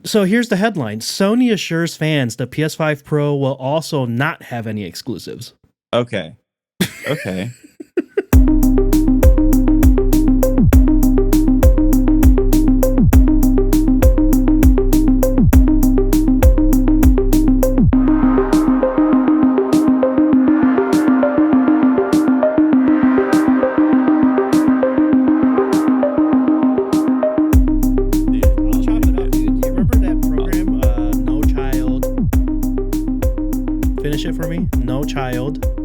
So here's the headline. Sony assures fans the PS5 Pro will also not have any exclusives. Okay. Okay.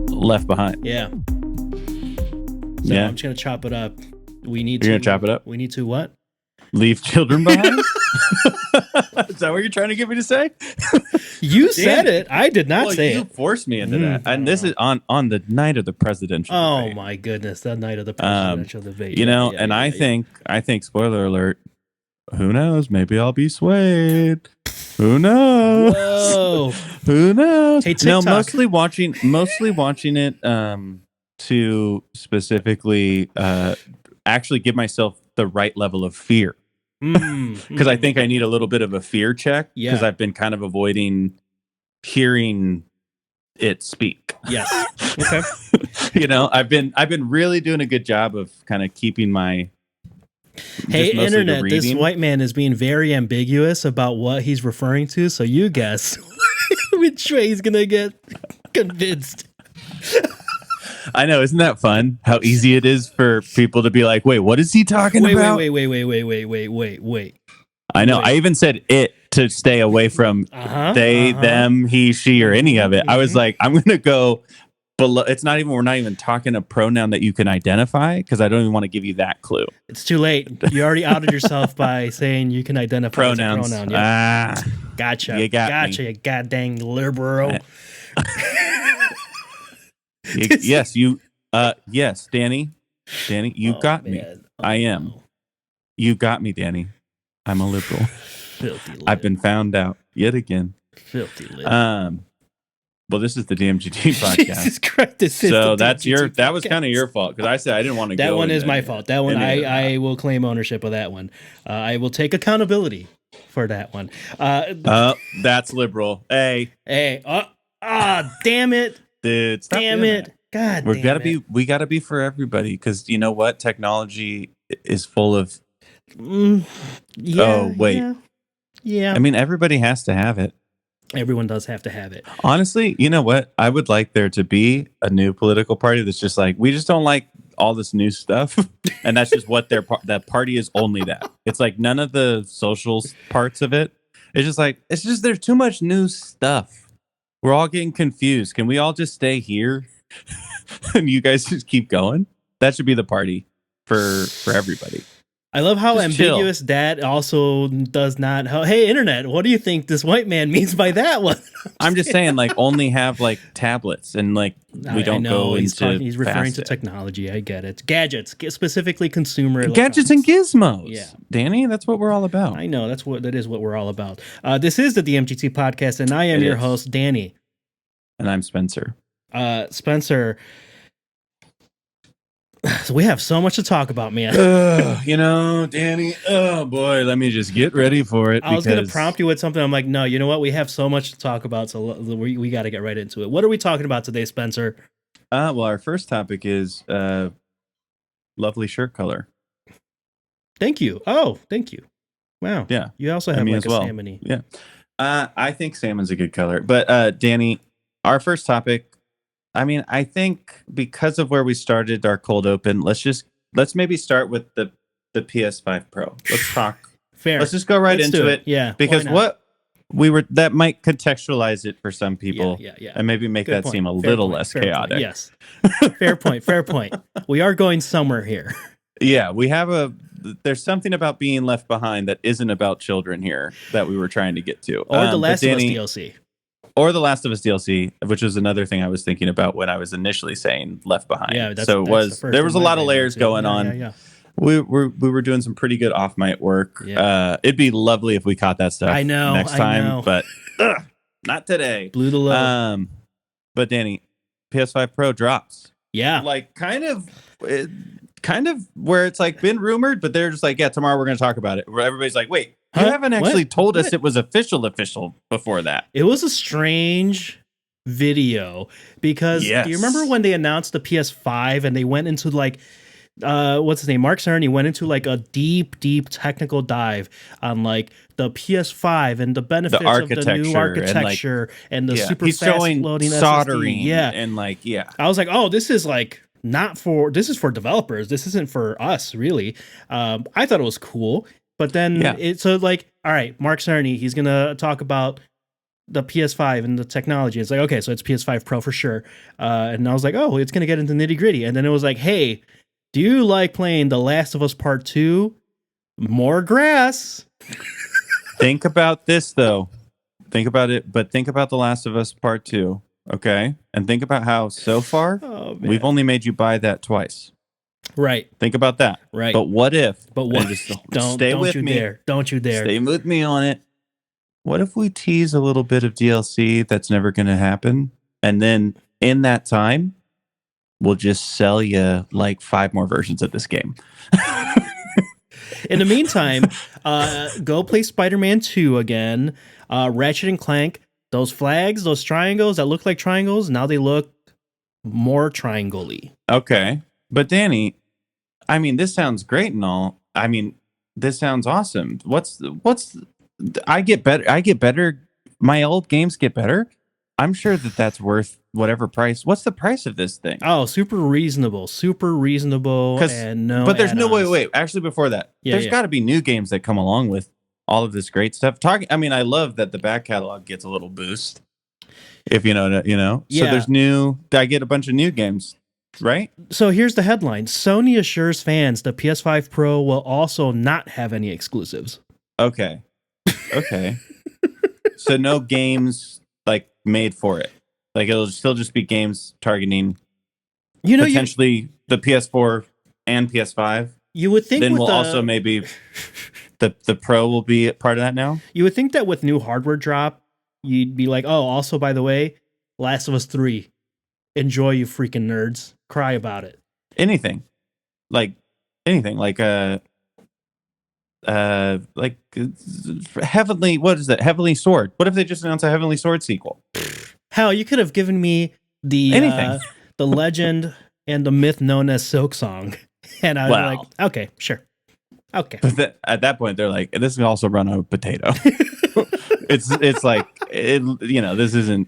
Left Behind. Yeah. So yeah. I'm just gonna chop it up. You're gonna chop it up? We need to what? Leave children behind? Is that what you're trying to get me to say? You said it. I did not say you it. Forced me into that. And this is on the night of the presidential debate. My goodness, the night of the presidential debate. I think spoiler alert, who knows? Maybe I'll be swayed. Who knows? Whoa. Who knows? Hey, TikTok. No, mostly watching it to specifically actually give myself the right level of fear. Because I think I need a little bit of a fear check because I've been kind of avoiding hearing it speak. Yes. Okay. I've been really doing a good job of kind of keeping my Hey, internet, this white man is being very ambiguous about what he's referring to, so you guess which way he's gonna get convinced. I know, isn't that fun? How easy it is for people to be like, wait, what is he talking about? Wait. I know. I even said it to stay away from they, them, he, she, or any of it. I was like, I'm gonna go below. We're not even talking a pronoun that you can identify because I don't even want to give you that clue. It's too late. You already outed yourself by saying you can identify pronouns. As a pronoun. Yeah. Gotcha. You got me. You goddamn liberal. Yes, Danny, you got me. I am. You got me, Danny. I'm a liberal. Filthy lib. I've been found out yet again. Filthy lib. Well, this is the DMGT podcast. Jesus Christ, that was kind of your fault because I said I didn't want to go. That one is my fault. That one, I will claim ownership of that one. I will take accountability for that one. That's liberal. Hey, damn it, dude! Damn it! God, we gotta be for everybody because you know what? Technology is full of. Yeah. I mean, everybody has to have it. Everyone does have to have it. Honestly, you know what? I would like there to be a new political party that's just like, we just don't like all this new stuff. And that's just what that party is only that. It's like none of the social parts of it. It's just there's too much new stuff. We're all getting confused. Can we all just stay here? And you guys just keep going? That should be the party for everybody. I love how just ambiguous chill. that also does not. Hey, internet, what do you think this white man means by that one? I'm just saying, like, only have like tablets and like we don't go into. He's referring to technology. I get it. Gadgets, specifically consumer gadgets and gizmos. Yeah, Danny, that's what we're all about. I know that is what we're all about. This is the DMGT podcast, and I am your host, Danny, and I'm Spencer. Spencer. So we have so much to talk about, man. Danny, oh boy, let me just get ready for it. I was going to prompt you with something. I'm like, no, you know what? We have so much to talk about, so we got to get right into it. What are we talking about today, Spencer? Well, our first topic is lovely shirt color. Thank you. Oh, thank you. Wow. Yeah. You also have like a salmon-y. Yeah. I think salmon's a good color. But Danny, our first topic, I mean, I think because of where we started our cold open, let's maybe start with the PS5 Pro. Let's talk. Fair. Let's just go let's into it. Yeah. Because that might contextualize it for some people. Yeah. And maybe make that seem a little less chaotic. Yes. Fair point. We are going somewhere here. Yeah, there's something about being left behind that isn't about children here that we were trying to get to. Or the Last of Us DLC. Or the Last of Us DLC, which was another thing I was thinking about when I was initially saying Left Behind. Yeah, there was a lot of layers going on. Yeah. We were doing some pretty good off mic work. Yeah. It'd be lovely if we caught that stuff. Next time, but not today. Blew the load. But Danny, PS5 Pro drops. Yeah, like kind of kind of where it's like been rumored, but they're just like, yeah, tomorrow we're going to talk about it. Where everybody's like, wait, you haven't actually told us it was official before that. It was a strange video because do you remember when they announced the PS5 and they went into like what's his name? Mark Cerny went into like a deep technical dive on like the PS5 and the benefits of the new architecture and the super he's fast showing loading soldering SSD. and like I was like, oh, this is like this is for developers. This isn't for us, really. I thought it was cool, but then it's so like, all right, Mark Cerny, he's gonna talk about the PS5 and the technology. It's like, okay, so it's PS5 Pro for sure. And I was like, oh, it's gonna get into nitty gritty. And then it was like, hey, do you like playing The Last of Us Part 2? More grass. Think about this, though. Think about it, but think about The Last of Us Part 2, okay? And think about how, so far, we've only made you buy that twice. Right. Think about that. Right. But what if? But what? Don't you dare. Don't you dare. Stay with me on it. What if we tease a little bit of DLC that's never going to happen? And then, in that time, we'll just sell you like 5 more versions of this game. In the meantime, go play Spider-Man 2 again. Ratchet and Clank, those flags, those triangles that look like triangles, now they look more triangle-y. Okay. But Danny, I mean, this sounds great and all. I mean, this sounds awesome. I get better. My old games get better. I'm sure that's worth whatever price. What's the price of this thing? Oh, super reasonable. And but there's no wait. Actually, before that, there's got to be new games that come along with all of this great stuff. I mean, I love that the back catalog gets a little boost. If you know. So there's I get a bunch of new games, right? So here's the headline: Sony assures fans the PS5 Pro will also not have any exclusives. Okay. So no games like made for it. Like it'll still just be games targeting potentially the PS4 and PS5. You would think then we'll also maybe the Pro will be a part of that now. You would think that with new hardware drop, you'd be like, oh, also by the way, Last of Us 3. Enjoy, you freaking nerds. Cry about it. Anything. Like Heavenly, what is that? Heavenly Sword. What if they just announced a Heavenly Sword sequel? Hell, you could have given me the legend and the myth known as Silksong, and I was like, okay, sure, okay. But at that point, they're like, this can also run on a potato. it's like this isn't.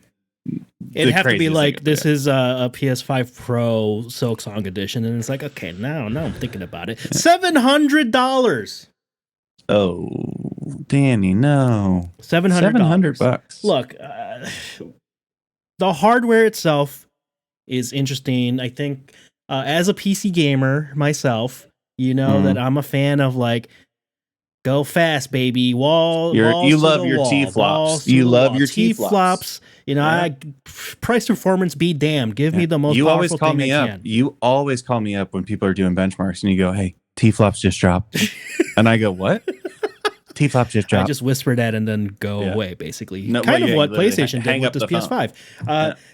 It'd have to be like this is a PS5 Pro Silksong edition, and it's like, okay, now I'm thinking about it. $700. Oh, Danny, no. $700. Look, the hardware itself is interesting. I think as a PC gamer myself, that I'm a fan of like, go fast, baby. You love your T-flops. You love your T-flops. Price performance be damned. Give me the most powerful thing I can. You always call me up when people are doing benchmarks and you go, hey, T-flops just dropped. And I go, what? T-flops just dropped. I just whisper that and then go away, basically. Kind of what PlayStation did with this PS5.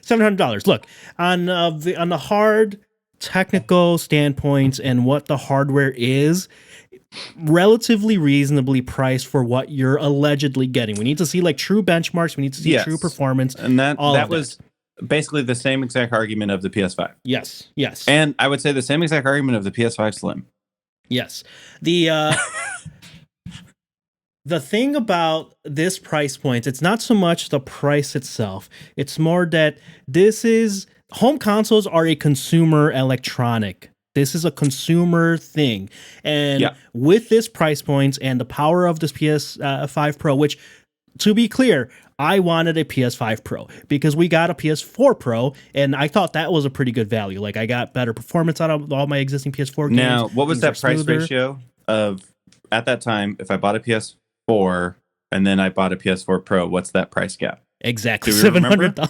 $700. Look, on the hard technical standpoints and what the hardware is, relatively reasonably priced for what you're allegedly getting. We need to see like true benchmarks. We need to see true performance. And that was basically the same exact argument of the PS5. Yes. And I would say the same exact argument of the PS5 Slim. Yes. The thing about this price point, it's not so much the price itself. It's more that home consoles are a consumer electronic. This is a consumer thing. And with this price point and the power of this PS5 Pro, which, to be clear, I wanted a PS5 Pro because we got a PS4 Pro, and I thought that was a pretty good value. Like, I got better performance out of all my existing PS4 games. Now, what was that price ratio of, at that time, if I bought a PS4 and then I bought a PS4 Pro, what's that price gap? Exactly $700.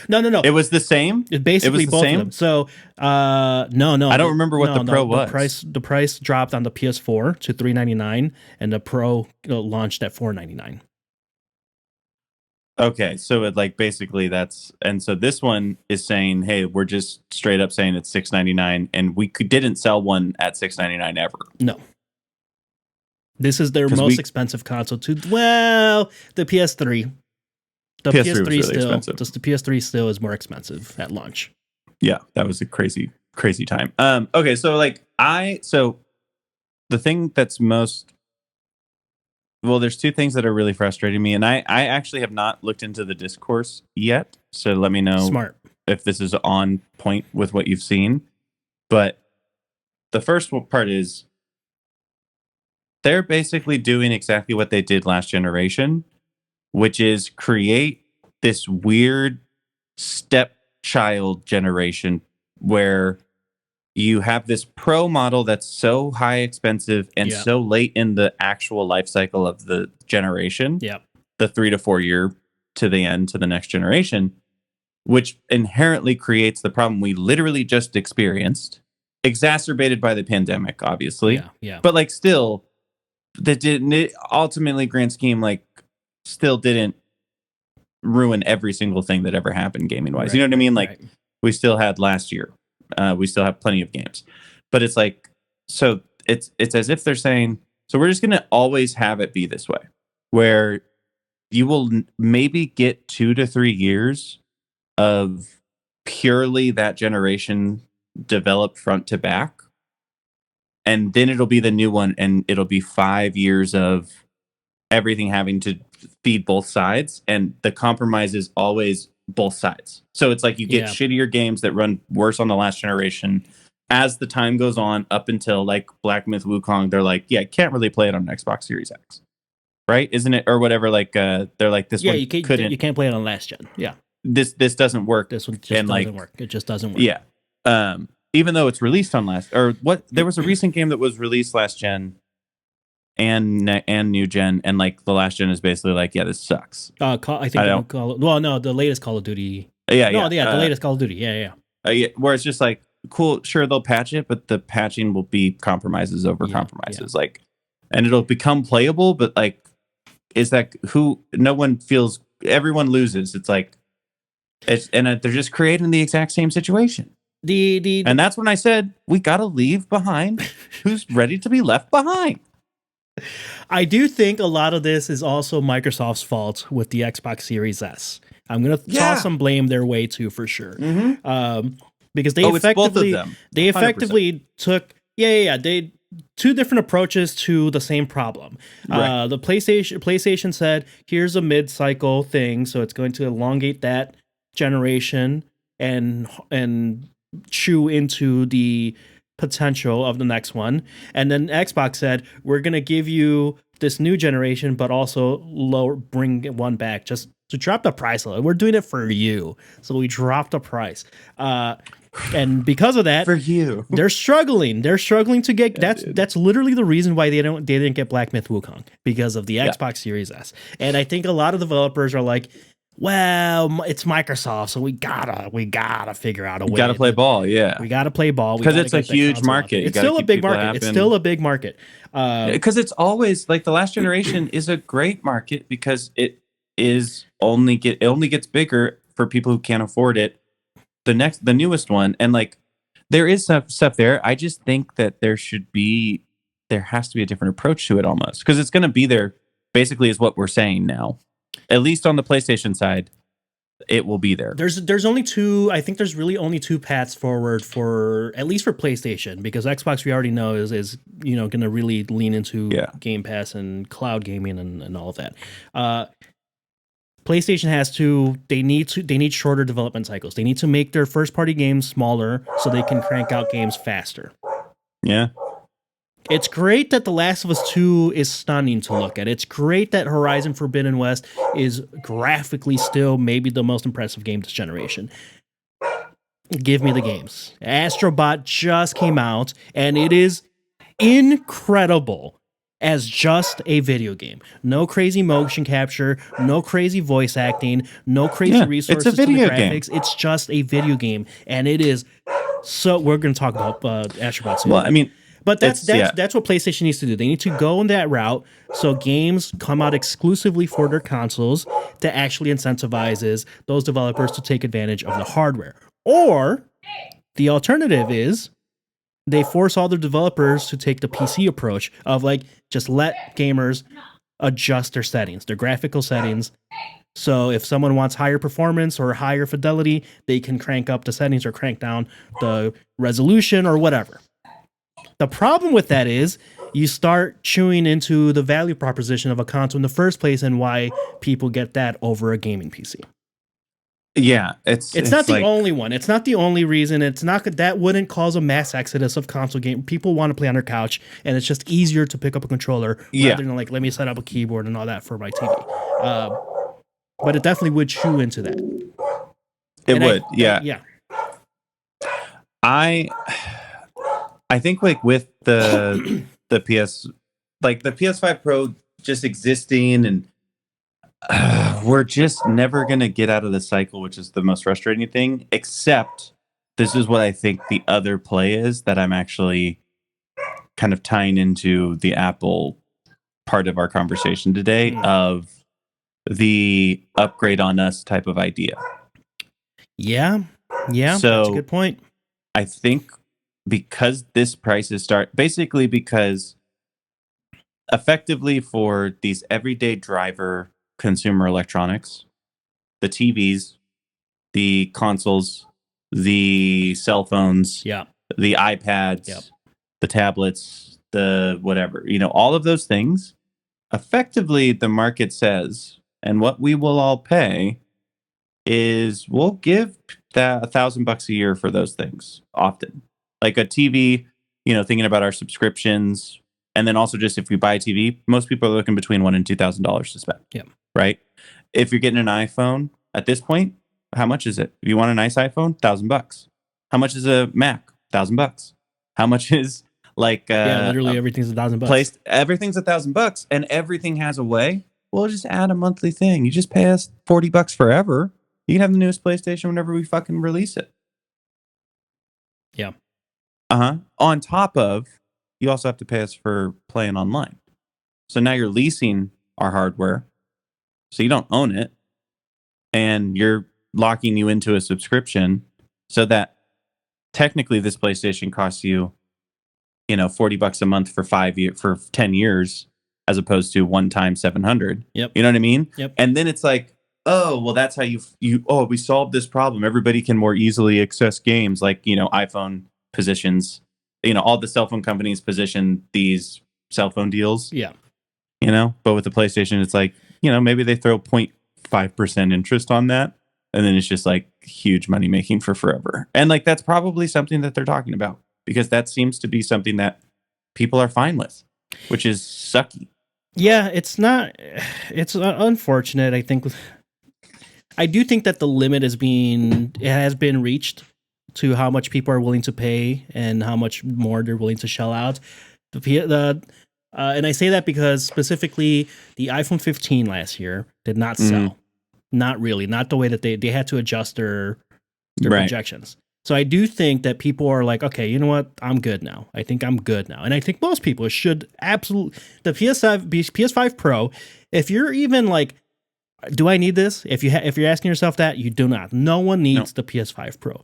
No. It was the same? It basically both of them. So, no. I don't remember what the Pro was. The price dropped on the PS4 to $399, and the Pro launched at $499. Okay, so it like basically that's and so this one is saying, hey, we're just straight up saying it's $699, and didn't sell one at $699 ever No. This is their because most expensive console too. Well, the PS3. The PS3 was PS3 really still, expensive. just the PS3 still is more expensive at launch. Yeah, that was a crazy time. Okay, so the thing that's most well, there's two things that are really frustrating me, and I actually have not looked into the discourse yet. So let me know Smart. if this is on point with what you've seen. But the first part is they're basically doing exactly what they did last generation, which is create this weird stepchild generation where you have this pro model that's so high expensive and Yeah. so late in the actual life cycle of the generation, Yeah. the 3 to 4 year to the end to the next generation, which inherently creates the problem we literally just experienced, exacerbated by the pandemic, obviously. Yeah. Yeah. But like still, that didn't ultimately grand scheme like still didn't ruin every single thing that ever happened gaming wise. You know what I mean? Like we still had last year. We still have plenty of games. But it's like so it's as if they're saying, so we're just going to always have it be this way where you will maybe get 2 to 3 years of purely that generation developed front to back, and then it'll be the new one, and it'll be 5 years of everything having to feed both sides, and the compromise is always both sides. So it's like you get shittier games that run worse on the last generation as the time goes on, up until like Black Myth Wukong. They're like, yeah, can't really play it on Xbox Series X, right? Isn't it, or whatever? Like they're like, this one you can't play it on last gen. Yeah, this doesn't work. This one just doesn't work. It just doesn't work. Yeah. Even though it's released on last, or what, there was a recent game that was released last gen and new gen, and like the last gen is basically like, yeah, this sucks. I think the latest Call of Duty. The latest Call of Duty. Yeah, where it's just like, cool, sure, they'll patch it, but the patching will be compromises over compromises. Yeah. Like, and it'll become playable, but like, is that who? No one feels. Everyone loses. It's like, they're just creating the exact same situation. And that's when I said we gotta leave behind who's ready to be left behind. I do think a lot of this is also Microsoft's fault with the Xbox Series S. I'm gonna toss some blame their way too, for sure. Mm-hmm. Because they effectively took they two different approaches to the same problem. Right. The PlayStation said, here's a mid-cycle thing, so it's going to elongate that generation and chew into the potential of the next one. And then Xbox said, we're going to give you this new generation, but also bring one back just to drop the price a little. We're doing it for you. So we dropped the price. And because of that, for you, they're struggling. They're struggling to get that's literally the reason why they didn't get Black Myth Wukong, because of the Xbox Series S. And I think a lot of developers are like, well, it's Microsoft, so we gotta figure out a way. We gotta play ball, yeah. We gotta play ball because it's a huge market. It's still a big market. It's still a big market. Because it's always like the last generation is a great market because it only gets bigger for people who can't afford it. The newest one, and like there is some stuff there. I just think that there has to be a different approach to it almost, because it's going to be there. Basically, is what we're saying now. At least on the PlayStation side, it will be there. There's only two. I think there's really only two paths forward for at least for PlayStation, because Xbox we already know is going to really lean into Game Pass and cloud gaming and all of that. PlayStation has to. They need shorter development cycles. They need to make their first party games smaller so they can crank out games faster. Yeah. It's great that The Last of Us 2 is stunning to look at. It's great that Horizon Forbidden West is graphically still maybe the most impressive game this generation. Give me the games. Astro Bot just came out, and it is incredible as just a video game. No crazy motion capture, no crazy voice acting, no crazy resources it's a video to the graphics. Game. It's just a video game, and it is so... We're going to talk about Astro Bot soon. Well, I mean... But that's what PlayStation needs to do. They need to go in that route so games come out exclusively for their consoles that actually incentivizes those developers to take advantage of the hardware. Or the alternative is they force all the developers to take the PC approach of like just let gamers adjust their settings, their graphical settings. So if someone wants higher performance or higher fidelity, they can crank up the settings or crank down the resolution or whatever. The problem with that is you start chewing into the value proposition of a console in the first place and why people get that over a gaming PC. Yeah, it's not the only one. It's not the only reason. It's not that wouldn't cause a mass exodus of console game. People want to play on their couch, and it's just easier to pick up a controller rather than like let me set up a keyboard and all that for my TV. But it definitely would chew into that. It would, yeah. I think like with the PS, like the PS5 Pro just existing and. We're just never going to get out of the cycle, which is the most frustrating thing, except this is what I think the other play is that I'm actually kind of tying into the Apple part of our conversation today of the upgrade on us type of idea. Yeah, so, that's a good point. I think because this prices basically because effectively for these everyday driver consumer electronics, the TVs, the consoles, the cell phones, the iPads, the tablets, the whatever, all of those things, effectively the market says, and what we will all pay is we'll give that $1,000 a year for those things often. Like a TV, thinking about our subscriptions, and then also just if we buy a TV, most people are looking between $1,000 and $2,000 to spend. Yeah. Right. If you're getting an iPhone at this point, how much is it? If you want a nice iPhone, $1,000. How much is a Mac? $1,000. How much is like literally everything's $1,000. Everything's $1,000, and everything has a way. We'll just add a monthly thing. You just pay us $40 forever. You can have the newest PlayStation whenever we fucking release it. Yeah. On top of, you also have to pay us for playing online. So now you're leasing our hardware. So you don't own it, and you're locking you into a subscription so that technically this PlayStation costs you, $40 a month for 10 years, as opposed to one time $700. Yep. You know what I mean? Yep. And then it's like, oh, well, that's how we solved this problem. Everybody can more easily access games, like, iPhone positions, all the cell phone companies position these cell phone deals. Yeah. But with the PlayStation, it's like, maybe they throw 0.5% interest on that. And then it's just like huge money making for forever. And like, that's probably something that they're talking about, because that seems to be something that people are fine with, which is sucky. Yeah, it's unfortunate. I do think that the limit has been reached to how much people are willing to pay and how much more they're willing to shell out. And I say that because specifically the iPhone 15 last year did not sell. Not really. Not the way that they had to adjust their projections. So I do think that people are like, okay, you know what? I'm good now. I think I'm good now. And I think most people should absolutely... The PS5 Pro, if you're even like, do I need this? If you're asking yourself that, you do not. No one needs the PS5 Pro.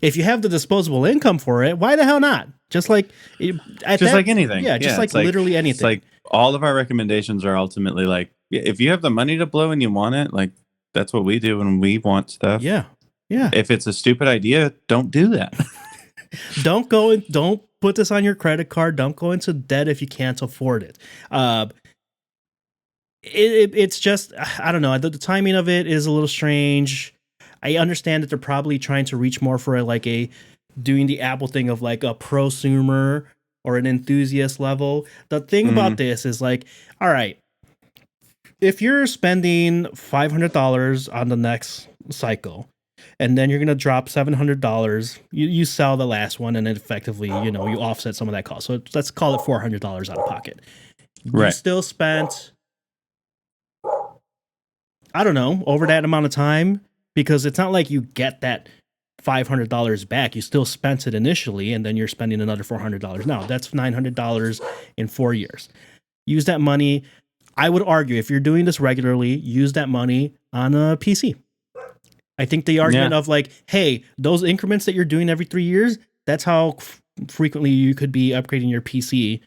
If you have the disposable income for it, why the hell not? Just like anything. Yeah, just like literally anything. It's like all of our recommendations are ultimately like, if you have the money to blow and you want it, like that's what we do when we want stuff. Yeah. Yeah. If it's a stupid idea, don't do that. Don't put this on your credit card. Don't go into debt if you can't afford it. It's just, I don't know. The timing of it is a little strange. I understand that they're probably trying to reach more for doing the Apple thing of like a prosumer or an enthusiast level. The thing about this is like, all right, if you're spending $500 on the next cycle, and then you're going to drop $700, you sell the last one, and effectively, you offset some of that cost. So let's call it $400 out of pocket. Right. You still spent, I don't know, over that amount of time, because it's not like you get that $500 back. You still spent it initially, and then you're spending another $400 now. That's $900 in 4 years. Use that money. I would argue if you're doing this regularly, use that money on a PC. I think the argument of like, hey, those increments that you're doing every 3 years, that's how frequently you could be upgrading your PC.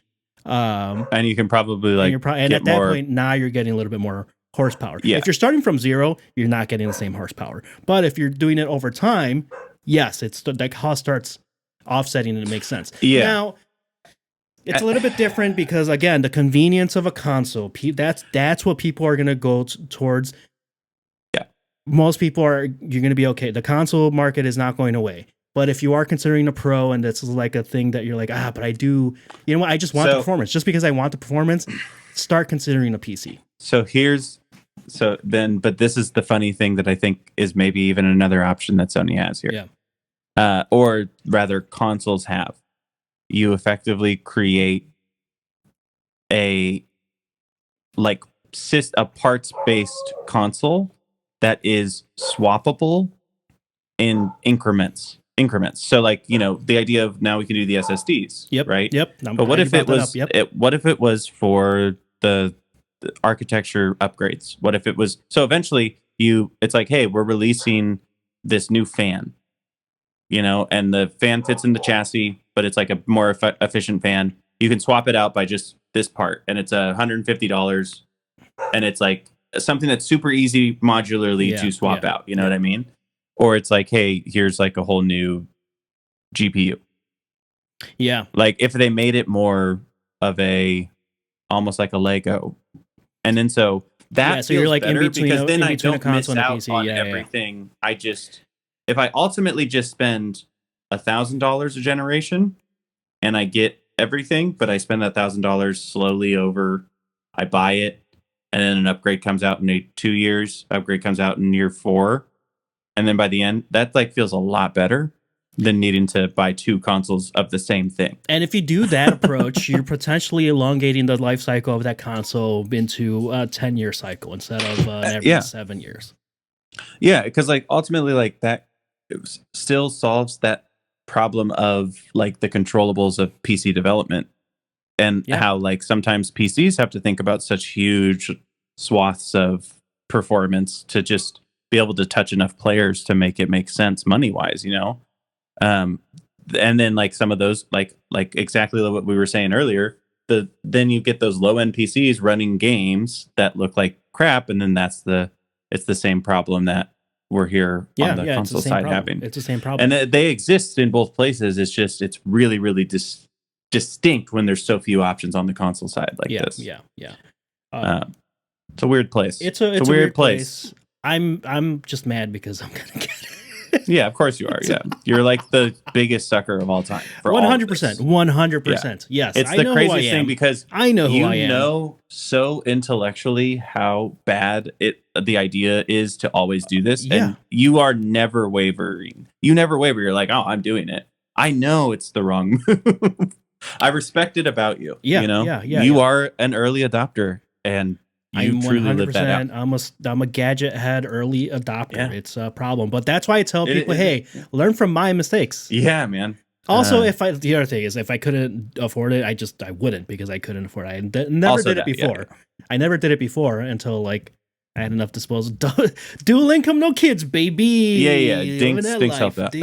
And you can probably like, and at that point, now you're getting a little bit more horsepower. Yeah. If you're starting from 0, you're not getting the same horsepower. But if you're doing it over time, yes, it's the cost starts offsetting and it makes sense. Yeah. Now, it's a little bit different because again, the convenience of a console, that's what people are going to go towards. Yeah. Most people you're going to be okay. The console market is not going away. But if you are considering a pro and that's like a thing that you're like, but I do, you know what? I just want the performance. Just because I want the performance, start considering a PC. But this is the funny thing that I think is maybe even another option that Sony has here. Yeah. Or rather, consoles have. You effectively create a parts-based console that is swappable in increments. So like, the idea of now we can do the SSDs. Yep. Right. Yep. But what if it was? What if it was for the architecture upgrades? What if it was? So eventually, it's like, hey, we're releasing this new fan. And the fan fits in the chassis, but it's like a more efficient fan. You can swap it out by just this part, and it's $150, and it's like something that's super easy modularly to swap out. You know what I mean? Or it's like, hey, here's like a whole new GPU. Yeah. Like if they made it more of almost like a Lego, and then so that so you're like better in between, because then I don't miss and out PC. on everything. If I ultimately just spend $1,000 a generation and I get everything, but I spend that $1,000 slowly over, I buy it, and then an upgrade comes out in 2 years, upgrade comes out in year 4. And then by the end, that like feels a lot better than needing to buy 2 consoles of the same thing. And if you do that approach, you're potentially elongating the life cycle of that console into a 10-year cycle instead of every 7 years. Yeah, because like ultimately, like that still solves that problem of like the controllables of PC development and how like sometimes PCs have to think about such huge swaths of performance to just be able to touch enough players to make it make sense money wise, and then like some of those like exactly what we were saying earlier, then you get those low end PCs running games that look like crap, and then it's the same problem that we're here on the console side having. It's the same problem, and they exist in both places. It's just it's really really distinct when there's so few options on the console side like this. It's a weird place. It's a weird place. I'm just mad because I'm gonna get it. Yeah, of course you are. Yeah, you're like the biggest sucker of all time. 100%. 100%. Yes, it's the craziest thing because I know who I am. You know so intellectually how bad the idea is to always do this, and you are never wavering. You never waver. You're like, oh, I'm doing it. I know it's the wrong move. I respect it about you. You are an early adopter, and you truly live that out. I'm a gadget head early adopter. Yeah. It's a problem, but that's why I tell people, hey, learn from my mistakes. Yeah, man. Also, the other thing is, if I couldn't afford it, I wouldn't because I couldn't afford it. I never did it before. Yeah. I never did it before until like I had enough disposable. Dual income, no kids, baby. Yeah. Dinks help out.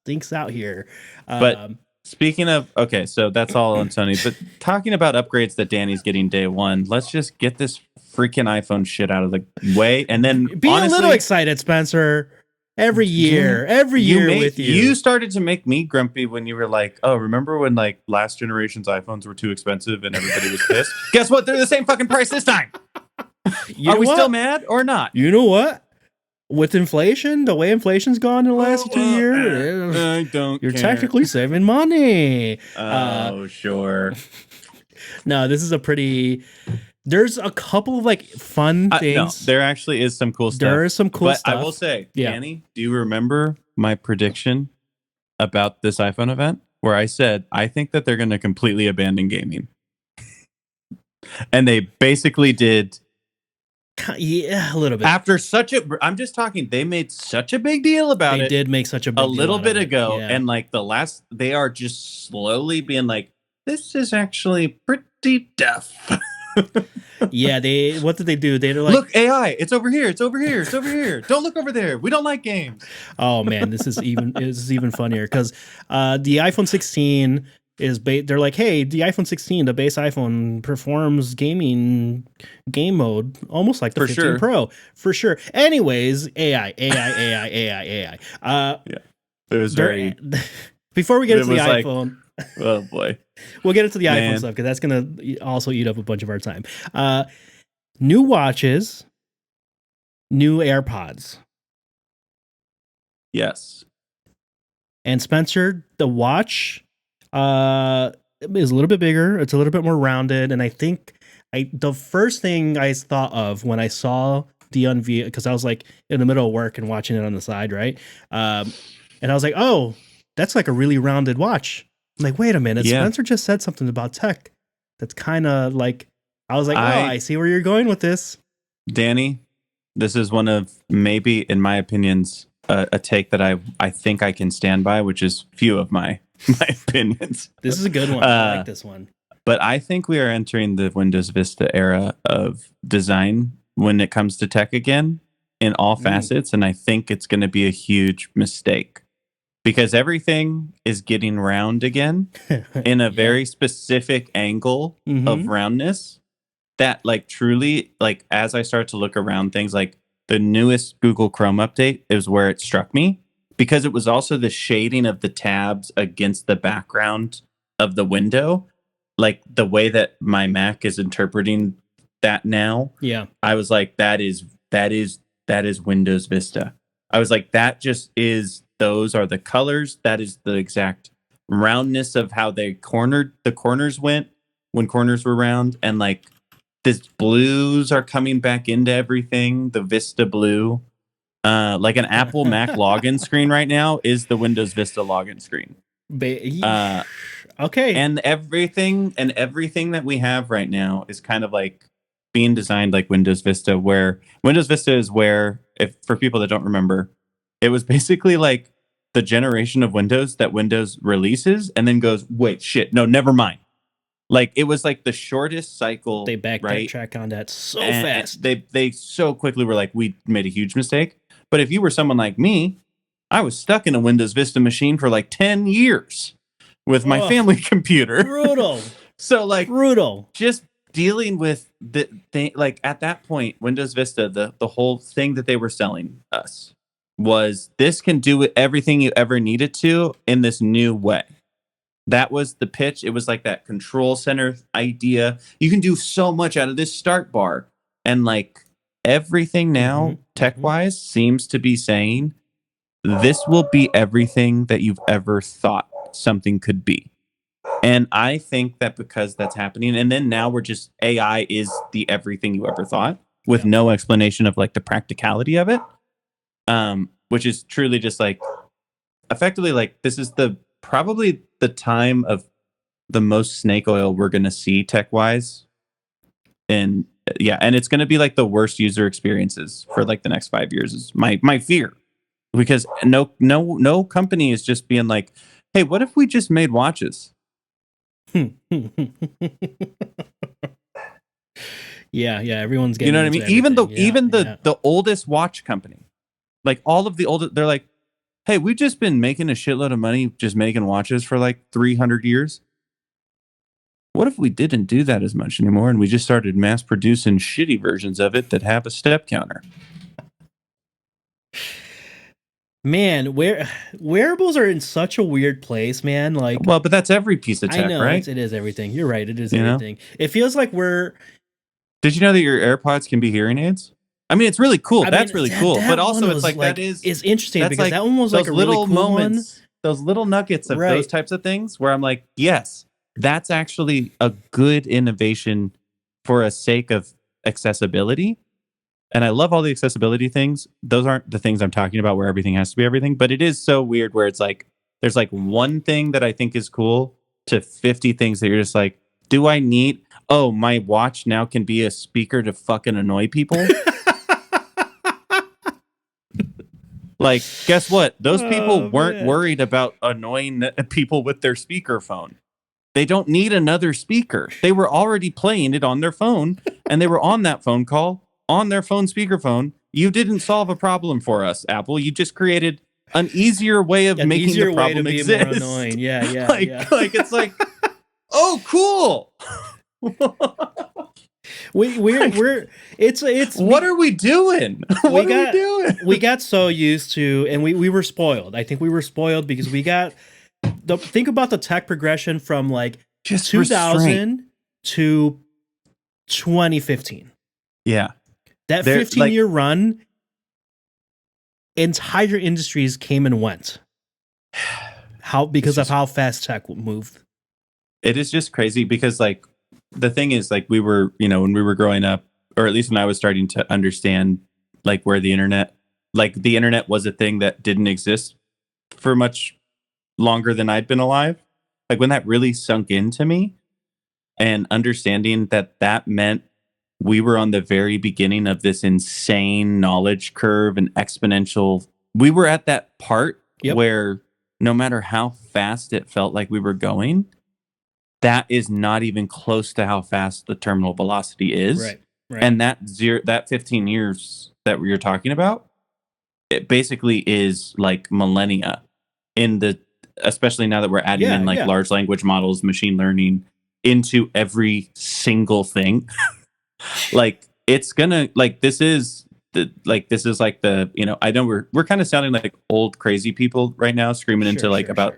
Dinks out here. But speaking of, okay, so that's all on Sony. But talking about upgrades that Danny's getting day one, let's just get this freaking iPhone shit out of the way, and then be a little excited, Spencer. Every year with you. You started to make me grumpy when you were like, oh, remember when like last generation's iPhones were too expensive and everybody was pissed? Guess what? They're the same fucking price this time. Are we still mad or not? You know what? With inflation, the way inflation's gone in the last 2 years, I don't you're technically saving money. Oh, sure. No, this is there's a couple of like fun things. No, there actually is some cool stuff. There is some cool stuff. I will say, Danny, do you remember my prediction about this iPhone event where I said, I think that they're going to completely abandon gaming? And they basically did Yeah, a little bit. After such a, I'm just talking, they made such a big deal about They it did make such a big a deal little out bit of it. ago, Yeah. and like they are just slowly being like, this is actually pretty deaf. Yeah, what did they do? They're like, Look, AI, it's over here, it's over here, it's over here. Don't look over there. We don't like games. oh man, this is even funnier because the iPhone 16 they're like, hey, the iPhone 16, the base iPhone performs game mode almost like the For 15 sure. Pro for sure. Anyways, AI. Yeah, it was very. Before we get It into the was like- iPhone, Oh boy. we'll get into the Man. iPhone stuff because that's gonna also eat up a bunch of our time. New watches, new AirPods. Yes. And Spencer, the watch is a little bit bigger. It's a little bit more rounded, and I think the first thing I thought of when I saw the unveil, because I was like in the middle of work and watching it on the side, right? And I was like, oh, that's like a really rounded watch. I'm like, wait a minute, Yeah. Spencer just said something about tech. That's kind of like, I was like, oh, I see where you're going with this. Danny, this is one of maybe, in my opinions, a take that I think I can stand by, which is few of my opinions. This is a good one. I like this one. But I think we are entering the Windows Vista era of design when it comes to tech again in all facets. And I think it's going to be a huge mistake because everything is getting round again in a very specific angle of roundness that like truly, like as I start to look around things, like the newest Google Chrome update is where it struck me because it was also the shading of the tabs against the background of the window. Like the way that my Mac is interpreting that now. Yeah. I was like, that is Windows Vista. I was like, that just is, those are the colors. That is the exact roundness of how the corners went when corners were round. And like this blues are coming back into everything. The Vista blue, like an Apple Mac login screen right now is the Windows Vista login screen. Okay. And everything that we have right now is kind of like being designed like Windows Vista, where Windows Vista is where, if for people that don't remember, it was basically like the generation of Windows that Windows releases and then goes, wait, shit, no, never mind. Like it was like the shortest cycle. They backtrack on that so fast. They so quickly were like, we made a huge mistake. But if you were someone like me, I was stuck in a Windows Vista machine for like 10 years with my family computer. Brutal. So like brutal. Just dealing with the thing, like at that point, Windows Vista, the whole thing that they were selling us was this can do everything you ever needed to in this new way. That was the pitch. It was like that control center idea. You can do so much out of this start bar. And like everything now, tech-wise, seems to be saying this will be everything that you've ever thought something could be. And I think that because that's happening, and then now we're just, AI is the everything you ever thought with no explanation of like the practicality of it. Which is truly just like effectively like this is probably the time of the most snake oil we're going to see tech wise. And and it's going to be like the worst user experiences for like the next 5 years is my fear, because no company is just being like, hey, what if we just made watches? Everyone's getting, you know what I mean? Even the oldest watch company, like all of the oldest, they're like, hey, we've just been making a shitload of money just making watches for like 300 years. What if we didn't do that as much anymore and we just started mass producing shitty versions of it that have a step counter? Man, wearables are in such a weird place, man. Like, well, but that's every piece of tech, I know, right? It is everything. You're right. It is everything. It feels like we're. Did you know that your AirPods can be hearing aids? I mean, it's really cool. That's really cool. But also, it's like that is interesting because like, that one was like a really cool moments, one. Those little nuggets of those types of things where I'm like, yes, that's actually a good innovation for a sake of accessibility. And I love all the accessibility things. Those aren't the things I'm talking about where everything has to be everything. But it is so weird where it's like, there's like one thing that I think is cool to 50 things that you're just like, Do I need? Oh, my watch now can be a speaker to fucking annoy people. Like, guess what? Those people weren't worried about annoying people with their speakerphone. They don't need another speaker. They were already playing it on their phone, and they were on that phone call on their phone speakerphone. You didn't solve a problem for us, Apple. You just created an easier way of making the problem exist. More annoying. Yeah, like it's like, oh, cool. we're it's what are we doing? What are we doing? We got so used to, and we were spoiled. I think we were spoiled because we got think about the tech progression from like just 2000 restraint. to 2015. Yeah. That 15-year run, entire industries came and went. Because of how fast tech moved. It is just crazy because like the thing is like we were, when we were growing up, or at least when I was starting to understand like where the internet was a thing that didn't exist for much longer than I'd been alive. Like when that really sunk into me and understanding that meant we were on the very beginning of this insane knowledge curve and exponential. We were at that part where no matter how fast it felt like we were going, that is not even close to how fast the terminal velocity is. Right. And that 15 years that you're talking about, it basically is like millennia especially now that we're adding in like large language models, machine learning into every single thing. Like it's gonna like this is like the I know we're kind of sounding like old crazy people right now screaming about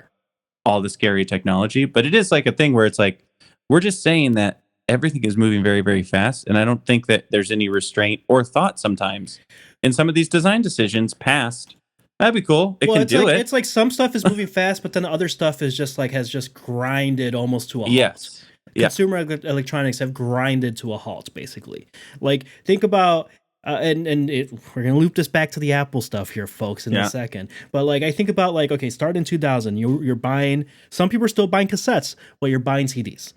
all the scary technology, but it is like a thing where it's like we're just saying that everything is moving very, very fast, and I don't think that there's any restraint or thought sometimes in some of these design decisions past. That'd be cool. It's like some stuff is moving fast, but then other stuff is just like has just grinded almost to a halt. Yes. Consumer electronics have grinded to a halt, basically. Like think about we're gonna loop this back to the Apple stuff here, folks, in a second. But like I think about like start in 2000, you're buying. Some people are still buying cassettes, but you're buying CDs.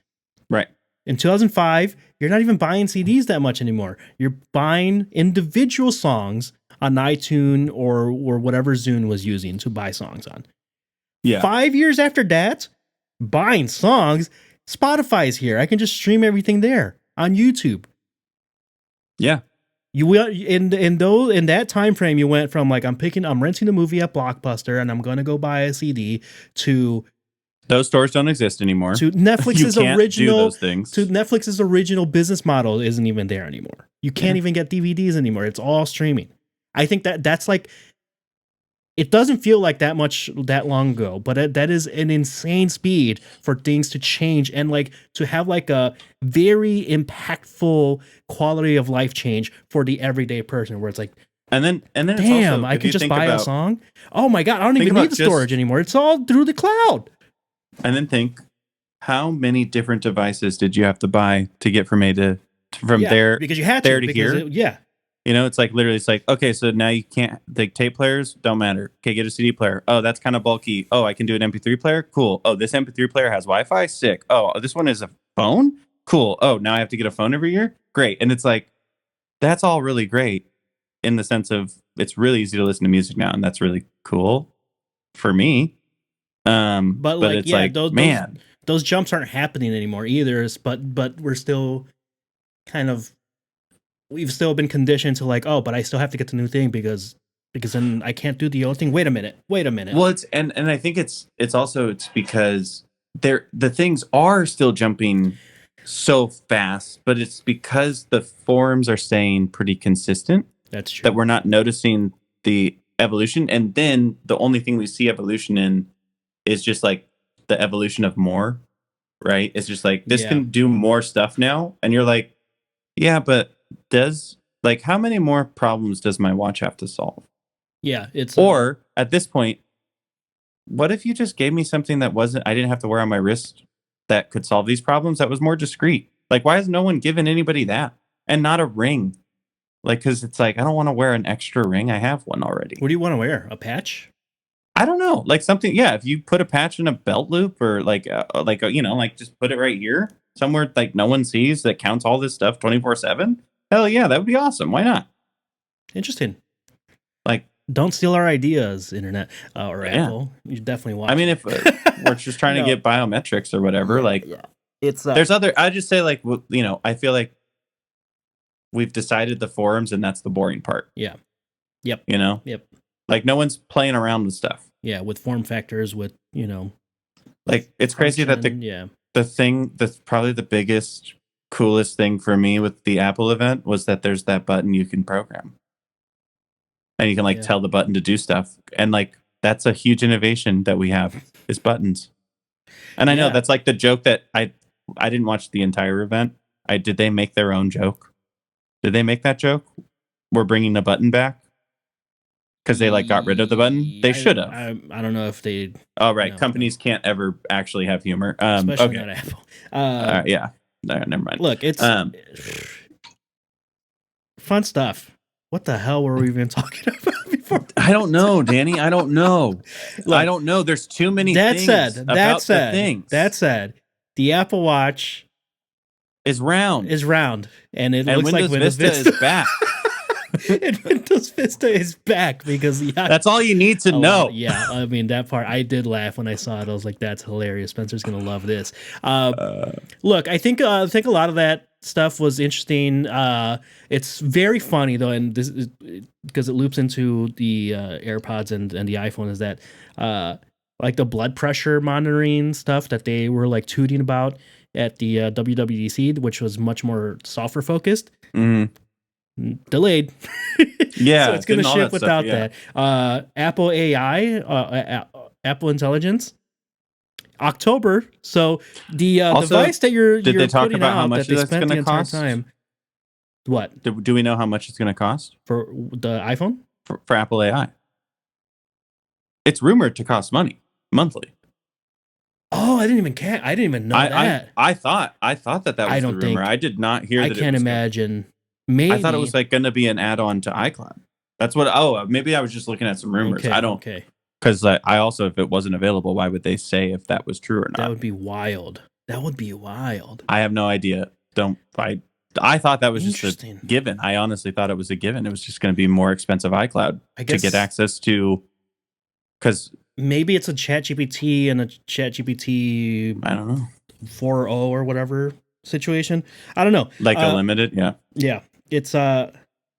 Right. In 2005, you're not even buying CDs that much anymore. You're buying individual songs on iTunes or whatever Zune was using to buy songs on. Yeah. 5 years after that, buying songs. Spotify's here. I can just stream everything there on YouTube. Yeah. You will in that time frame you went from like I'm renting a movie at Blockbuster and I'm going to go buy a CD to those stores don't exist anymore. To Netflix's original business model isn't even there anymore. You can't even get DVDs anymore. It's all streaming. I think that's like it doesn't feel like that long ago, but that is an insane speed for things to change and like to have like a very impactful quality of life change for the everyday person where it's like, and then damn, it's also, I can just buy a song. Oh my God. I don't even need the storage anymore. It's all through the cloud. And then think how many different devices did you have to buy to get from there because you had there to here? It's like literally, it's like, okay, so now you can't, like tape players don't matter. Okay, get a CD player. Oh, that's kind of bulky. Oh, I can do an MP3 player. Cool. Oh, this MP3 player has Wi-Fi. Sick. Oh, this one is a phone. Cool. Oh, now I have to get a phone every year. Great. And it's like, that's all really great in the sense of it's really easy to listen to music now. And that's really cool for me. But it's like, those jumps aren't happening anymore either. But we're still we've still been conditioned to like, oh, but I still have to get the new thing because then I can't do the old thing. Wait a minute. Well, it's and I think it's because the things are still jumping so fast, but it's because the forms are staying pretty consistent. That's true. That we're not noticing the evolution, and then the only thing we see evolution in is just like the evolution of more, right? It's just like this can do more stuff now, and you're like, yeah, but how many more problems does my watch have to solve? Yeah, or at this point, what if you just gave me something that I didn't have to wear on my wrist that could solve these problems? That was more discreet. Like, why has no one given anybody that? And not a ring? Like, because it's like, I don't want to wear an extra ring. I have one already. What do you want to wear? A patch? I don't know. Like something, if you put a patch in a belt loop or just put it right here. somewhere like no one sees that counts all this stuff 24/7? Hell yeah, that would be awesome. Why not? Interesting. Like, don't steal our ideas, internet or Yeah. Apple. You definitely watch. I mean, if we're just trying to No. get biometrics or whatever, like, it's there's other. I just say like, I feel like we've decided the forums, and that's the boring part. Yeah. Yep. Yep. Like, no one's playing around with stuff. Yeah, with form factors, with like, it's crazy that the thing that's probably the biggest, coolest thing for me with the Apple event was that there's that button you can program, and you can like tell the button to do stuff, and like that's a huge innovation that we have is buttons. And I know that's like the joke that I didn't watch the entire event. Did they make their own joke? Did they make that joke? We're bringing the button back because they like got rid of the button. They should have. I don't know if they. Oh right, companies can't ever actually have humor. Especially not Apple. Yeah. Never mind. Look, it's fun stuff. What the hell were we even talking about before? I don't know, Danny. I don't know. Look, I don't know. There's too many things about the things. That said, the Apple Watch is round, and it looks like Windows Vista is back. And Windows Vista is back because that's all you need to know. Yeah, I mean that part. I did laugh when I saw it. I was like, "That's hilarious." Spencer's gonna love this. Look, I think a lot of that stuff was interesting. It's very funny though, and this is because it loops into the AirPods and the iPhone. Is that like the blood pressure monitoring stuff that they were like tooting about at the WWDC, which was much more software focused. Delayed. Yeah, so it's gonna ship without that. Apple AI, Apple Intelligence, October. So the device that you're did they talk putting about out how much that they that's spent going the to entire cost? time. What do we know how much it's going to cost for the iPhone for Apple AI? It's rumored to cost money monthly. Oh, I didn't even know that. I thought that was the rumor. I did not hear that. I can't imagine. Maybe I thought it was like going to be an add-on to iCloud. That's what. Oh, maybe I was just looking at some rumors. I don't. Okay. Because I also, if it wasn't available, why would they say if that was true or not? That would be wild. I have no idea. I thought that was just a given. I honestly thought it was a given. It was just going to be more expensive iCloud to get access to. Because maybe it's a ChatGPT and a ChatGPT. I don't know 4.0 or whatever situation. I don't know. Like a limited, yeah. It's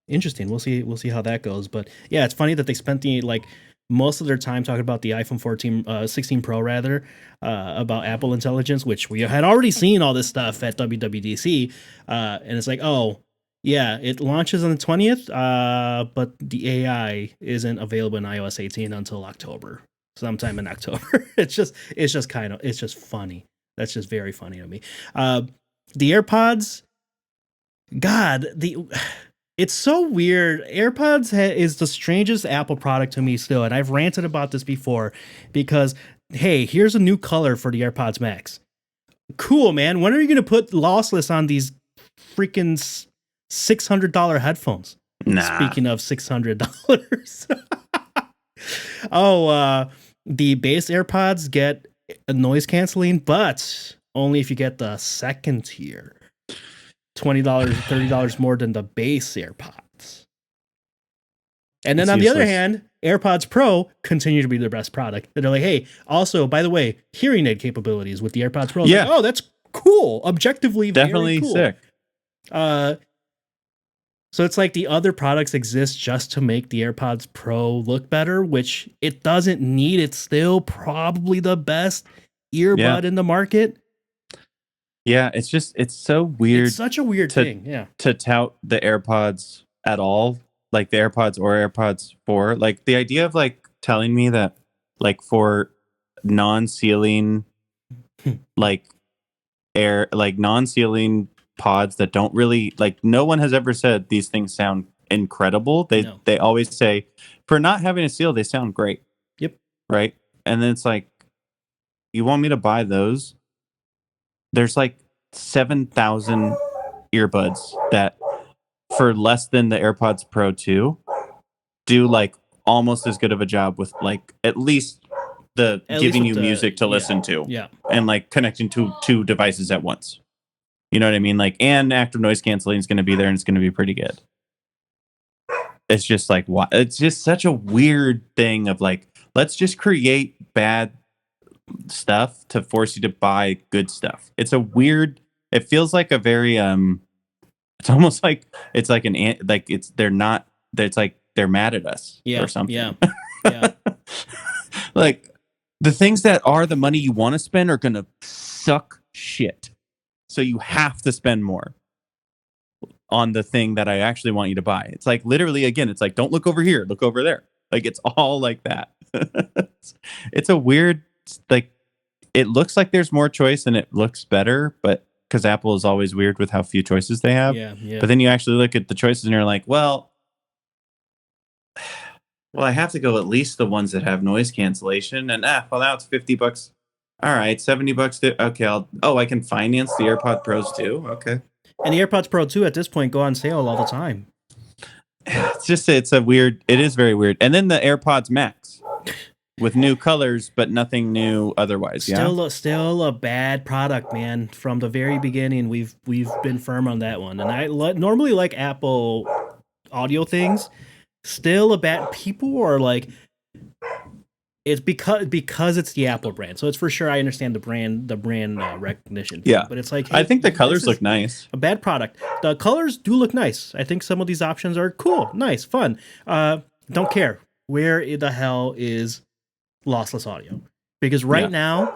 interesting. We'll see how that goes. But yeah, it's funny that they spent most of their time talking about the iPhone 16 Pro rather, about Apple Intelligence, which we had already seen all this stuff at WWDC, and it's like, oh yeah, it launches on the 20th, but the AI isn't available in iOS 18 until October, sometime in October. it's just funny. That's just very funny to me. The AirPods, God, it's so weird. AirPods is the strangest Apple product to me still, and I've ranted about this before because, hey, here's a new color for the AirPods Max. Cool, man. When are you going to put lossless on these freaking $600 headphones? Nah. Speaking of $600. The base AirPods get noise canceling, but only if you get the second tier. $20, $30 more than the base AirPods. And then on the other hand, AirPods Pro continue to be their best product. They're like, hey, also, by the way, hearing aid capabilities with the AirPods Pro. Yeah. Like, oh, that's cool. Objectively, definitely very cool. Sick. So it's like the other products exist just to make the AirPods Pro look better, which it doesn't need. It's still probably the best earbud in the market. Yeah, it's so weird. It's such a weird thing, yeah. To tout the AirPods at all, like the AirPods or AirPods 4. Like the idea of like telling me that like for non-sealing like non-sealing pods that don't really like no one has ever said these things sound incredible. They always say for not having a seal they sound great. Yep. Right? And then it's like you want me to buy those? There's like 7,000 earbuds that for less than the AirPods Pro 2 do like almost as good of a job with like at least giving you music to listen to. Yeah. And like connecting to two devices at once. You know what I mean? Like, and active noise canceling is going to be there, and it's going to be pretty good. It's just like, what? It's just such a weird thing of like, let's just create bad stuff to force you to buy good stuff. It's a weird. It feels like a very It's almost like it's like like it's they're not. It's like they're mad at us or something. Yeah. Like the things that are the money you want to spend are gonna suck shit. So you have to spend more on the thing that I actually want you to buy. It's like literally, again, it's like, don't look over here, look over there. Like it's all like that. It's a weird, like, it looks like there's more choice and it looks better, but because Apple is always weird with how few choices they have. Yeah. But then you actually look at the choices and you're like, well, I have to go at least the ones that have noise cancellation. And well, now it's $50. All right, $70. Okay, I can finance the AirPod Pros too. Okay. And the AirPods Pro 2 at this point go on sale all the time. It is very weird. And then the AirPods Max with new colors, but nothing new otherwise. Still a bad product, man. From the very beginning, we've been firm on that one. And I normally like Apple audio things. Still a bad. People are like, it's because it's the Apple brand. So it's for sure. I understand the brand recognition. Yeah, but it's like, hey, I think the colors look nice. A bad product. The colors do look nice. I think some of these options are cool, nice, fun. Don't care where the hell is lossless audio, because right now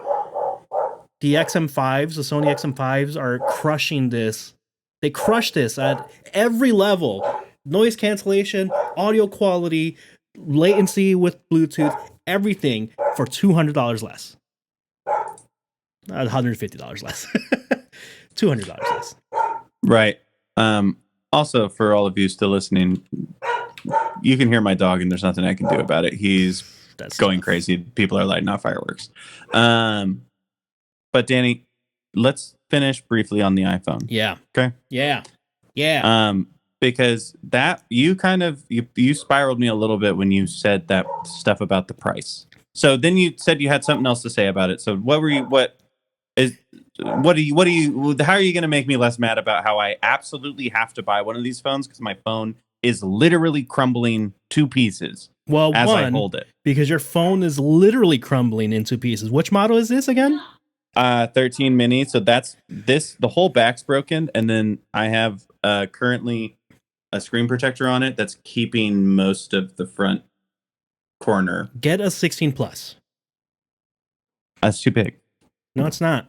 the XM5s, the Sony XM5s, are crushing this. They crush this at every level: noise cancellation, audio quality, latency with Bluetooth, everything for $200 less. $150 less. $200 less. Right. Also, for all of you still listening, you can hear my dog, and there's nothing I can do about it. He's going crazy. People are lighting off fireworks. But Danny, let's finish briefly on the iPhone. Yeah. Okay. Yeah. Because that you kind of you spiraled me a little bit when you said that stuff about the price. So then you said you had something else to say about it. So how are you going to make me less mad about how I absolutely have to buy one of these phones because my phone is literally crumbling to pieces? Well, as I hold it, because your phone is literally crumbling into pieces. Which model is this again? 13 mini. So that's this. The whole back's broken, and then I have currently a screen protector on it that's keeping most of the front corner. Get a 16 plus. That's too big. No, it's not.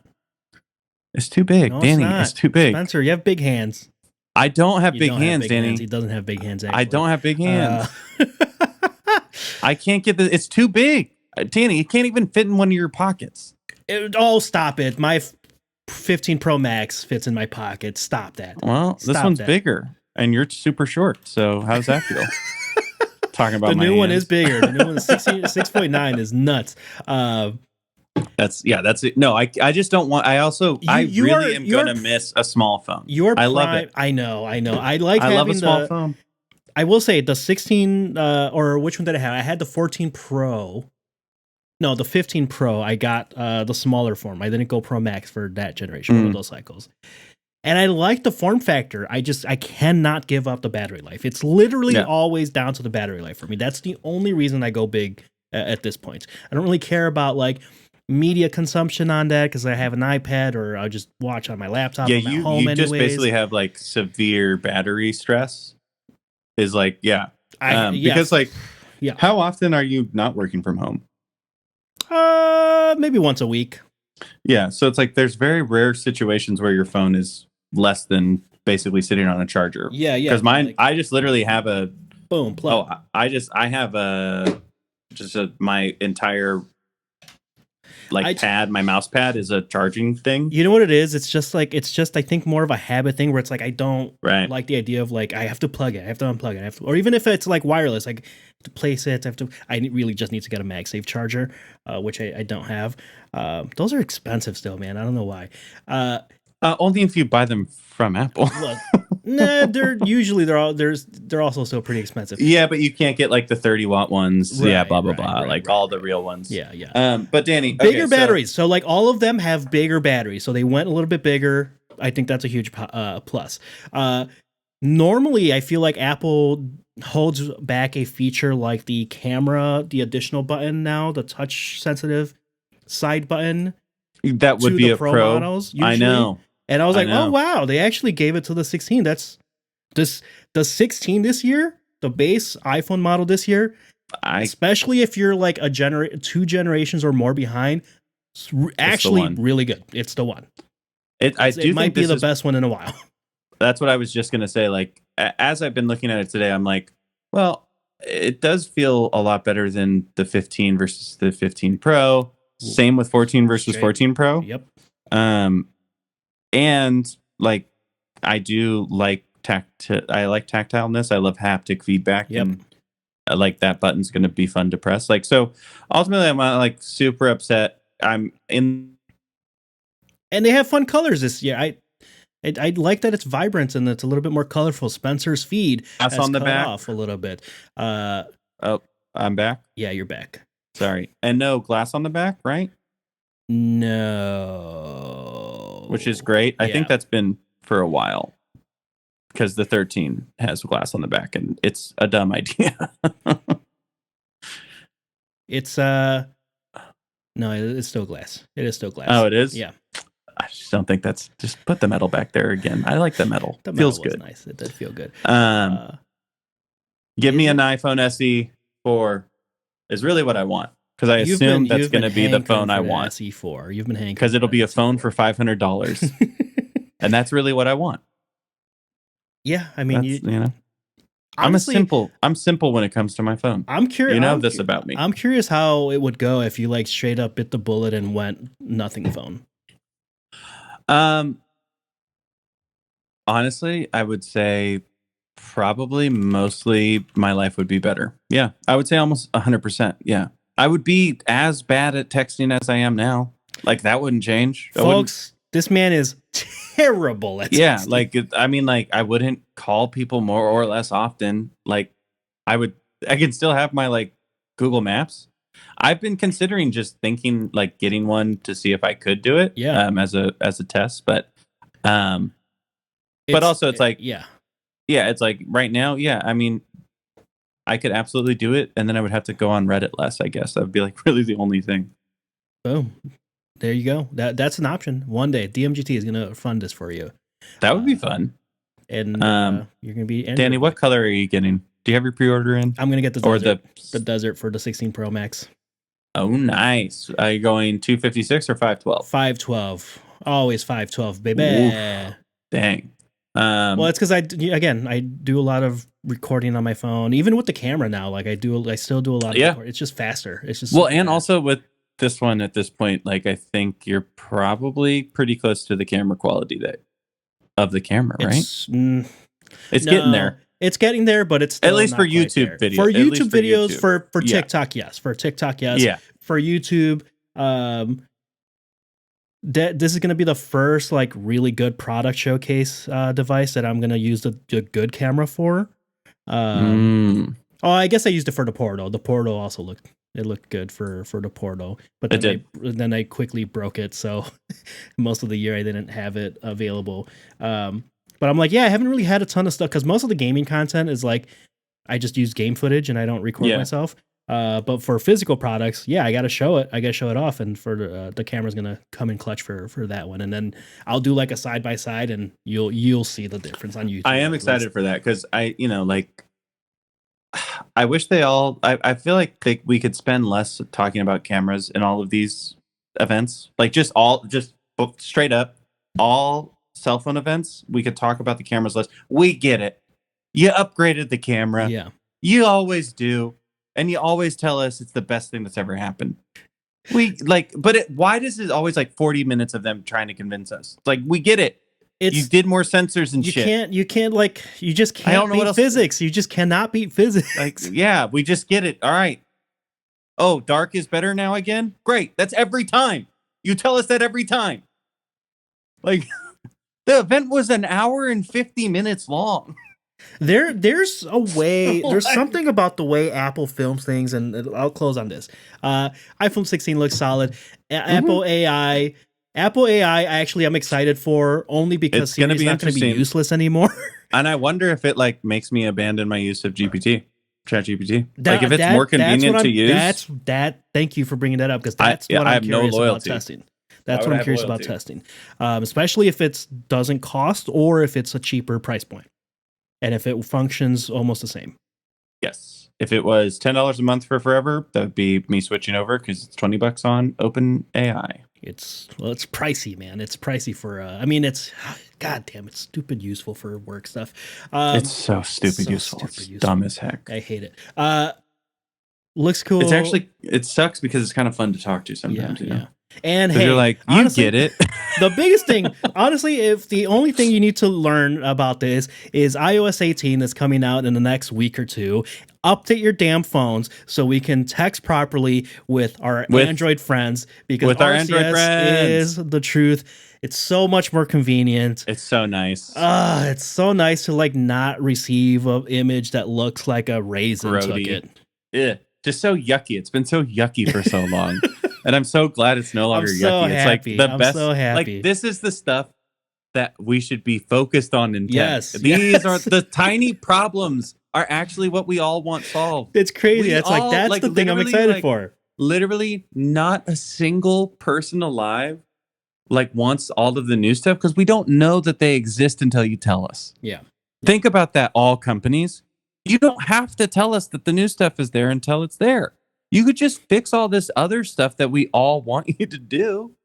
It's too big, no, Danny. It's too big. Spencer, you have big hands. I don't have big hands, Danny. He doesn't have big hands. Actually. I don't have big hands. I can't get It's too big, Danny. It can't even fit in one of your pockets. Stop it! My 15 Pro Max fits in my pocket. Stop that. Well, this one's bigger, and you're super short. So how does that feel? Talking about the new one is bigger. The new one is 6.9 is nuts. That's it. No, I just don't want. I really am gonna miss a small phone. I love it. I know. I like. I love a small phone. I will say the 16 or which one did I have? I had the 14 Pro. No, the 15 Pro. I got the smaller form. I didn't go Pro Max for that generation. One of those cycles. And I like the form factor. I cannot give up the battery life. It's literally always down to the battery life for me. That's the only reason I go big at this point. I don't really care about like media consumption on that because I have an iPad or I'll just watch on my laptop. Yeah, you just basically have like severe battery stress. Is like because like how often are you not working from home? Maybe once a week. Yeah, so it's like there's very rare situations where your phone is less than basically sitting on a charger. Yeah. Because mine, I just literally have a boom plug. Oh, I have my entire my mouse pad is a charging thing. You know what it is? It's just I think more of a habit thing where it's like I don't like the idea of like I have to plug it, I have to unplug it, or even if it's like wireless, like to place it, I really just need to get a MagSafe charger, which I don't have. Those are expensive still, man. I don't know why. Only if you buy them from Apple. Look, nah, they're also still pretty expensive. Yeah, but you can't get like the 30-watt ones. Blah blah blah. All the real ones. Yeah. But Danny, bigger batteries. So like all of them have bigger batteries. So they went a little bit bigger. I think that's a huge plus. Normally, I feel like Apple holds back a feature like the camera, the additional button now, the touch sensitive side button That would to be the a Pro pro. models. Usually. I know. And I was I like, oh know. wow, they actually gave it to the 16. That's this the 16 this year, the base iPhone model this year, I especially if you're like two generations or more behind, actually one. really good. It's the one. I It do might think be this the is. best one in a while. That's what I was just gonna say. Like as I've been looking at it today, I'm like, well, it does feel a lot better than the 15 versus the 15 Pro. Same with 14 versus 14 Pro. Yep. And like I do like I like tactileness. I love haptic feedback. Yep. And like that button's gonna be fun to press. Like so ultimately I'm not like super upset. I'm in. And they have fun colors this year. I like that it's vibrant and it's a little bit more colorful. Spencer's feed Glass has on the cut back. off a little bit. Oh, I'm back. Yeah, you're back. Sorry. And no glass on the back, right? No. Which is great. I Yeah. think that's been for a while because the 13 has glass on the back and it's a dumb idea. It's no, it's still glass. It is still glass. Oh, it is? Yeah. I just don't think that's just put the metal back there again. I like the metal. The Feels metal was good. nice. It did feel good. Give me an iPhone SE 4 is really what I want because I assume that's going to be the phone I want. SE4. You've been hanging because it'll be a phone for $500, and that's really what I want. Yeah, I mean, you know, honestly, I'm simple when it comes to my phone. I'm curious. You know this about me. I'm curious how it would go if you like straight up bit the bullet and went nothing phone. Honestly, I would say probably mostly my life would be better. Yeah, I would say almost 100%. Yeah, I would be as bad at texting as I am now. Like that wouldn't change, folks. This man is terrible at yeah. texting. Like I mean, like I wouldn't call people more or less often. Like I can still have my like Google Maps. I've been considering just thinking like getting one to see if I could do it. Yeah. As a test, but also it's like yeah, it's like right now, yeah. I mean, I could absolutely do it, and then I would have to go on Reddit less. I guess that would be like really the only thing. Boom, there you go. That's an option. One day, DMGT is gonna fund this for you. That would be fun. And you're gonna be Danny. What color are you getting? Do you have your pre-order in? I'm gonna get the desert, the desert for the 16 Pro Max. Oh, nice. Are you going 256 or 512? 512. Always 512, baby. Oof. Dang. Well, it's because I do a lot of recording on my phone, even with the camera now. Like I still do a lot of recording. It's just faster. It's just and also with this one at this point, like I think you're probably pretty close to the camera quality of the camera, right? It's getting there. It's getting there, but it's still at least for YouTube videos. For YouTube videos, for TikTok, yes. For TikTok, yes. Yeah. For YouTube, this is going to be the first like really good product showcase device that I'm going to use the good camera for. Oh, I guess I used it for the Portal. The Portal also looked good for the Portal, but then I quickly broke it, so most of the year I didn't have it available. But I'm like, yeah, I haven't really had a ton of stuff because most of the gaming content is like I just use game footage and I don't record myself. But for physical products, yeah, I got to show it. I got to show it off, and for the camera's gonna come in clutch for that one. And then I'll do like a side by side, and you'll see the difference on YouTube. I am excited for that because I wish they all. I feel like we could spend less talking about cameras in all of these events, like just straight up all cell phone events. We could talk about the cameras less. We get it. You upgraded the camera. Yeah, you always do. And you always tell us it's the best thing that's ever happened. Why does it always like 40 minutes of them trying to convince us? Like, we get it. You did more sensors and shit. You just can't beat physics. You just cannot beat physics. Like, yeah, we just get it. All right. Oh, dark is better now again? Great. That's every time. You tell us that every time. Like, the event was an hour and 50 minutes long. There's a way. There's something about the way Apple films things, and I'll close on this. iPhone 16 looks solid. Apple AI Apple AI, I'm excited for only because It's gonna Siri's be not going to be interesting. useless anymore. And I wonder if it like makes me abandon my use of ChatGPT. Like if it's more convenient to use. Thank you for bringing that up because I that's what I'm have no curious about loyalty. testing. That's Why would what I I'm have curious about loyalty? testing, especially if it doesn't cost or if it's a cheaper price point, and if it functions almost the same. Yes. If it was $10 a month for forever, that would be me switching over because it's $20 on Open AI. It's pricey, man. It's pricey for. It's goddamn. It's stupid useful for work stuff. It's so stupid useful. It's dumb as heck. I hate it. Looks cool. It's actually it sucks because it's kind of fun to talk to sometimes. Yeah. And hey, you're like, you honestly, get it. The biggest thing, honestly, if the only thing you need to learn about this is iOS 18 that's coming out in the next week or two. Update your damn phones so we can text properly with our Android friends, because with our Android friends is the truth. It's so much more convenient. It's so nice. It's so nice to like not receive an image that looks like a raisin took it. Yeah, just so yucky. It's been so yucky for so long. And I'm so glad it's no longer yucky. It's like the best. So happy. Like this is the stuff that we should be focused on in tech. Yes, these are the tiny problems are actually what we all want solved. It's crazy. That's the thing I'm excited for. Literally, not a single person alive wants all of the new stuff because we don't know that they exist until you tell us. Yeah. Think about that. All companies, you don't have to tell us that the new stuff is there until it's there. You could just fix all this other stuff that we all want you to do.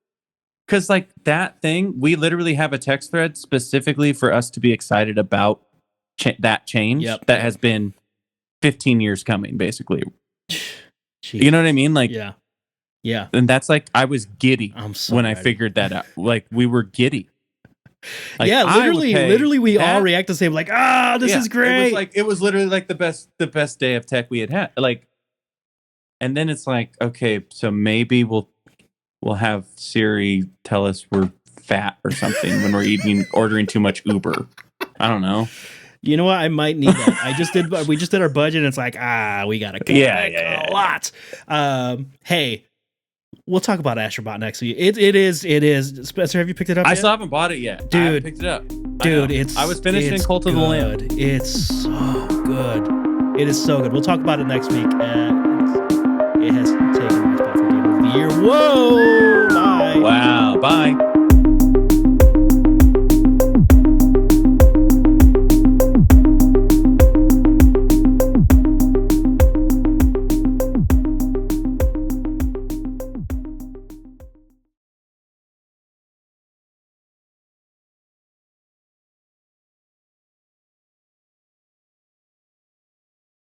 Because that thing, we literally have a text thread specifically for us to be excited about that change that has been 15 years coming, basically. Jeez. You know what I mean? Yeah. And that's I was giddy when I figured that out. We were giddy. Literally we all react the same. This is great. It was literally the best day of tech we had. And then it's okay, so maybe we'll have Siri tell us we're fat or something when we're ordering too much Uber. I don't know. You know what? I might need that. We just did our budget and it's we gotta cut a lot. Hey, we'll talk about Astrobot next week. It is. Spencer, have you picked it up yet? I still haven't bought it yet. Dude, I haven't picked it up. Dude, I was finishing Cult of the Lamb. It's so good. It is so good. We'll talk about it next week. It has taken my spot for Game of the Year. Whoa!